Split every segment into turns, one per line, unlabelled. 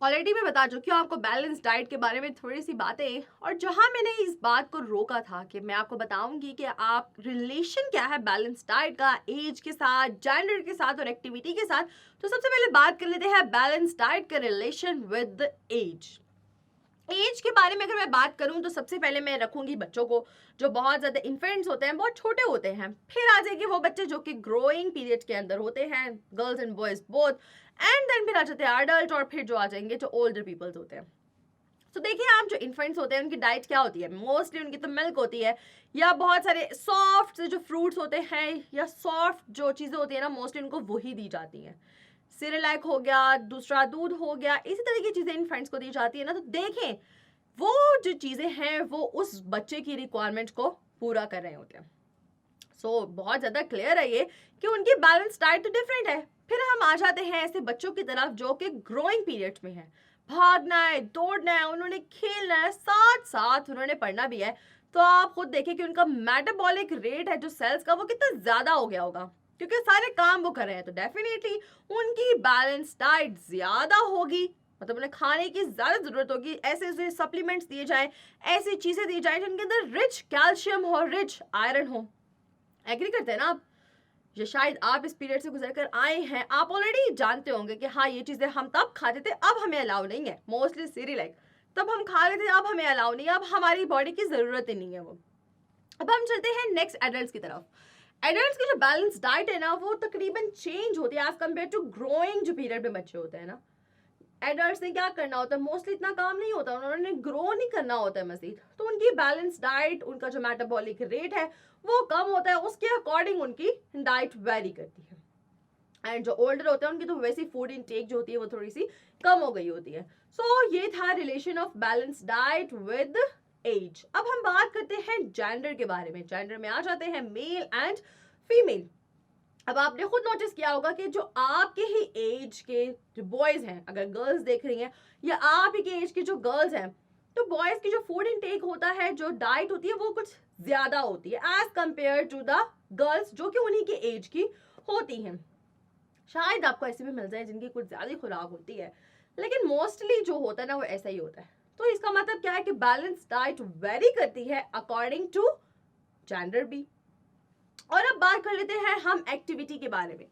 Already मैं बता चुकी हूँ आपको बैलेंस डाइट के बारे में थोड़ी सी बातें, और जहाँ मैंने इस बात को रोका था कि मैं आपको बताऊंगी कि आप रिलेशन क्या है बैलेंस डाइट का एज के साथ, जेंडर के साथ और एक्टिविटी के साथ। तो सबसे पहले बात कर लेते हैं बैलेंस डाइट का रिलेशन विद एज। एज के बारे में अगर मैं बात करूं तो सबसे पहले मैं रखूंगी बच्चों को, जो बहुत ज़्यादा इन्फेंट्स होते हैं, बहुत छोटे होते हैं। फिर आ जाएगी वो बच्चे जो कि ग्रोइंग पीरियड के अंदर होते हैं, girls and boys both. And then फिर आ जाते हैं अडल्ट, और फिर जो आ जाएंगे जो ओल्डर पीपल्स होते हैं। तो देखिए, आप जो इन्फेंट्स होते हैं उनकी डाइट क्या होती है? मोस्टली उनकी तो मिल्क होती है, या बहुत सारे सॉफ्ट से जो फ्रूट्स होते हैं, या सॉफ्ट जो चीज़ें होती है ना, मोस्टली उनको वही दी जाती हैं। सिरेलैक हो गया, दूसरा दूध हो गया, इसी तरह की चीज़ें इन्फेंट्स को दी जाती है ना। तो देखें, वो जो चीज़ें हैं वो उस बच्चे की रिक्वायरमेंट को पूरा कर रहे होते हैं। सो बहुत ज़्यादा क्लियर है ये कि उनकी बैलेंस डाइट तो डिफरेंट है। फिर हम आ जाते हैं ऐसे बच्चों की तरफ जो कि ग्रोइंग पीरियड में है, भागना है, दौड़ना है, उन्होंने खेलना है, साथ साथ उन्होंने पढ़ना भी है। तो आप खुद देखें कि उनका मेटाबॉलिक रेट है जो सेल्स का, वो कितना ज़्यादा हो गया होगा, क्योंकि सारे काम वो कर रहे हैं। तो डेफिनेटली उनकी बैलेंस डाइट ज़्यादा होगी, मतलब उन्हें खाने की ज़्यादा ज़रूरत होगी। ऐसे ऐसे सप्लीमेंट्स दिए जाएं, ऐसी चीज़ें दी जाएं जिनके अंदर रिच कैल्शियम हो, रिच आयरन हो। एग्री करते हैं ना आप? या शायद आप इस पीरियड से गुजर कर आए हैं, आप ऑलरेडी जानते होंगे कि हाँ, ये चीज़ें हम तब खाते थे, अब हमें अलाउ नहीं है। मोस्टली सीरियलाइक तब हम खा रहे थे, अब हमें अलाउ नहीं है, अब हमारी बॉडी की ज़रूरत ही नहीं है वो। अब हम चलते हैं नेक्स्ट एडल्ट्स की तरफ। एडल्ट्स की जो बैलेंस डाइट है ना, वो तकरीबन चेंज होती है एज कम्पेयर टू ग्रोइंग जो पीरियड में बच्चे होते हैं ना। एडल्ट्स ने क्या करना होता है, मोस्टली इतना काम नहीं होता, उन्होंने ग्रो नहीं करना होता है मजीद। तो उनकी बैलेंस डाइट, उनका जो मेटाबॉलिक रेट है वो कम होता है, उसके अकॉर्डिंग उनकी डाइट वेरी करती है। एंड जो ओल्डर होते हैं उनकी तो वैसी फूड इनटेक जो होती है वो थोड़ी सी कम हो गई होती है। सो ये था relation of balance diet with age. अब हम बात करते हैं जेंडर के बारे में। जेंडर में आ जाते हैं मेल एंड फीमेल। अब आपने खुद नोटिस किया होगा कि जो आपके ही एज के जो बॉयज हैं, अगर गर्ल्स देख रही हैं, या आप ही के एज की जो गर्ल्स हैं, तो बॉयज की जो फूड इनटेक होता है, जो डाइट होती है, वो कुछ ज्यादा होती है as compare to the girls जो कि उन्हीं के एज की होती हैं। शायद आपको ऐसे भी मिल जाए जिनकी कुछ ज्यादा खुराक होती है, लेकिन मोस्टली जो होता है ना वो ऐसा ही होता है। तो इसका मतलब क्या है कि बैलेंस डाइट वेरी करती है अकॉर्डिंग टू जेंडर भी। और अब बात कर लेते हैं हम एक्टिविटी के बारे में।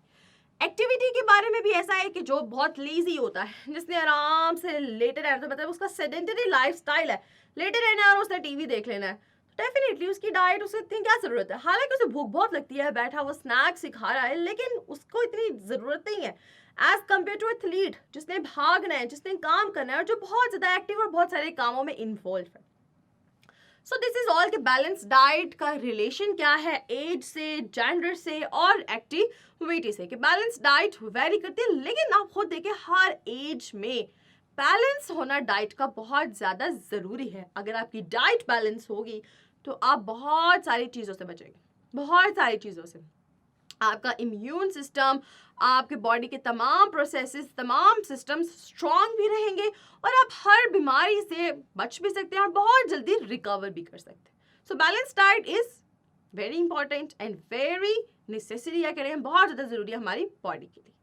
एक्टिविटी के बारे में भी ऐसा है कि जो बहुत लेजी होता है, जिसने आराम से लेटे रहना, तो मतलब उसका सेडेंटरी लाइफस्टाइल है, लेटे रहना है और उसने टीवी देख लेना है, तो डेफिनेटली उसकी डाइट, उसे इतनी क्या जरूरत है? हालांकि उसे भूख बहुत लगती है, बैठा वो स्नैक्स ही खा रहा है, लेकिन उसको इतनी जरूरत नहीं है एज कम्पेयर टू एथलीट जिसने भागना है, जिसने काम करना है, और जो बहुत ज्यादा एक्टिव और बहुत सारे कामों में इन्वॉल्व है। सो दिस इज ऑल कि बैलेंस डाइट का रिलेशन क्या है एज से, जेंडर से और एक्टिविटी से, कि बैलेंस डाइट वेरी करती है। लेकिन आप खुद देखिए, हर एज में बैलेंस होना डाइट का बहुत ज़्यादा ज़रूरी है। अगर आपकी डाइट बैलेंस होगी तो आप बहुत सारी चीज़ों से बचेंगे, बहुत सारी चीज़ों से। आपका इम्यून सिस्टम, आपके बॉडी के तमाम प्रोसेसेस, तमाम सिस्टम्स स्ट्रांग भी रहेंगे, और आप हर बीमारी से बच भी सकते हैं और बहुत जल्दी रिकवर भी कर सकते हैं। So balance diet is very important and very necessary, या कह रहे हैं बहुत ज़्यादा ज़रूरी है हमारी बॉडी के लिए।